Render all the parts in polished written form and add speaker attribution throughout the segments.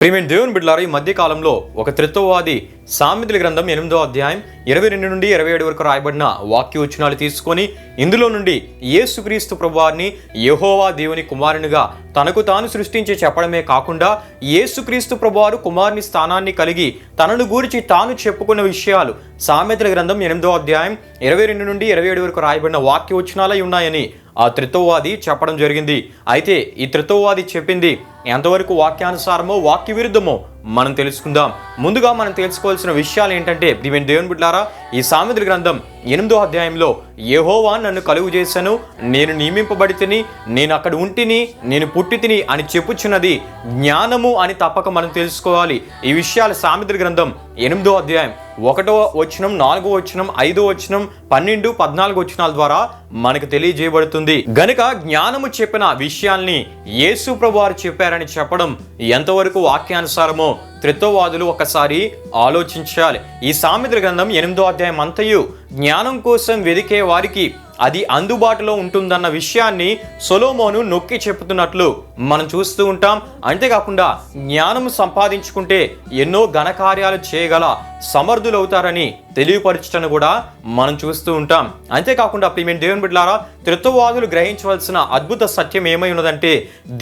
Speaker 1: ప్రియమైన దేవుని బిడ్డలారా, ఈ మధ్య కాలంలో ఒక త్రిత్వవాది సామెతల గ్రంథం 8వ అధ్యాయం 22 నుండి 27 వరకు రాయబడిన వాక్యవచనాలు తీసుకొని ఇందులో నుండి యేసుక్రీస్తు ప్రభువారిని యెహోవా దేవుని కుమారునిగా తనకు తాను సృష్టించి చెప్పడమే కాకుండా యేసుక్రీస్తు ప్రభువారు కుమారుని స్థానాన్ని కలిగి తనను గూర్చి తాను చెప్పుకున్న విషయాలు సామెతల గ్రంథం 8వ అధ్యాయం 22 నుండి 27 వరకు రాయబడిన వాక్యవచనాలై ఉన్నాయని ఆ త్రిత్వవాది చెప్పడం జరిగింది. అయితే ఈ త్రిత్వవాది చెప్పింది ఎంతవరకు వాక్యానుసారమో వాక్య విరుద్ధమో మనం తెలుసుకుందాం. ముందుగా మనం తెలుసుకోవాల్సిన విషయాలు ఏంటంటే, ప్రియమైన దేవుని బిడ్డలారా, ఈ సామెతల గ్రంథం 8వ అధ్యాయంలో యెహోవా నన్ను కలుగు చేశాను, నేను నియమింపబడితిని, నేను అక్కడ ఉంటిని, నేను పుట్టితిని అని చెప్పుచున్నది జ్ఞానము అని తప్పక మనం తెలుసుకోవాలి. ఈ విషయాలు సామెతల గ్రంథం 8వ అధ్యాయం 1వ వచనం, 4వ వచనం, 5వ వచనం, 12, 14 వచనాల ద్వారా మనకు తెలియజేయబడుతుంది. గనుక జ్ఞానము చెప్పిన విషయాల్ని యేసు ప్రభువారు చెప్పారని చెప్పడం ఎంతవరకు వాక్యానుసారమో త్రిత్వవాదులు ఒకసారి ఆలోచించాలి. ఈ సామెతల గ్రంథం 8వ అధ్యాయం అంతయు జ్ఞానం కోసం వెదికే వారికి అది అందుబాటులో ఉంటుందన్న విషయాన్ని సొలొమోను నొక్కి చెప్తున్నట్లు మనం చూస్తూ ఉంటాం. అంతేకాకుండా జ్ఞానం సంపాదించుకుంటే ఎన్నో ఘనకార్యాలు చేయగల సమర్థులవుతారని తెలియపరచటను కూడా మనం చూస్తూ ఉంటాం. అంతేకాకుండా ప్రియమైన దేవుని బిడ్డలారా, త్రిత్వవాదులు గ్రహించవలసిన అద్భుత సత్యం ఏమై ఉన్నదంటే,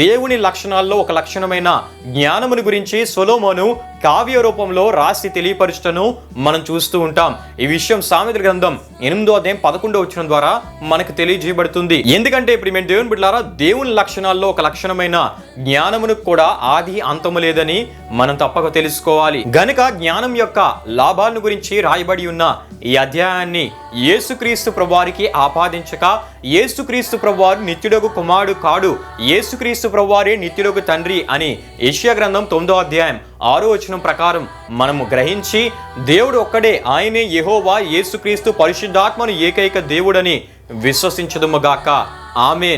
Speaker 1: దేవుని లక్షణాల్లో ఒక లక్షణమైన జ్ఞానముని గురించి సొలొమోను కావ్య రూపంలో రాసి తెలియపరచటను మనం చూస్తూ ఉంటాం. ఈ విషయం సామెతల గ్రంథం 8వ అధ్యాయం 11వ వచనం ద్వారా మనకు తెలియజేయబడుతుంది. ఎందుకంటే ప్రియమైన దేవుని బిడ్డలారా, దేవుని లక్షణాల్లో ఒక లక్షణమైన జ్ఞానమును కూడా ఆది అంతము లేదని మనం తప్పక తెలుసుకోవాలి. గనుక జ్ఞానం యొక్క లాభాలను గురించి రాయబడి ఉన్న ఈ అధ్యాయాన్ని యేసుక్రీస్తు ప్రభువారికి ఆపాదించక, యేసుక్రీస్తు ప్రభువారు నిత్యుడగు కుమారుడు కాడు, యేసుక్రీస్తు ప్రభువారే నిత్యుడగు తండ్రి అని యెషయా గ్రంథం 9వ అధ్యాయం 6వ వచనం ప్రకారం మనము గ్రహించి, దేవుడు ఒక్కడే, ఆయనే యెహోవా, యేసుక్రీస్తు పరిశుద్ధాత్మను ఏకైక దేవుడని విశ్వసించుదుముగాక. ఆమేన్.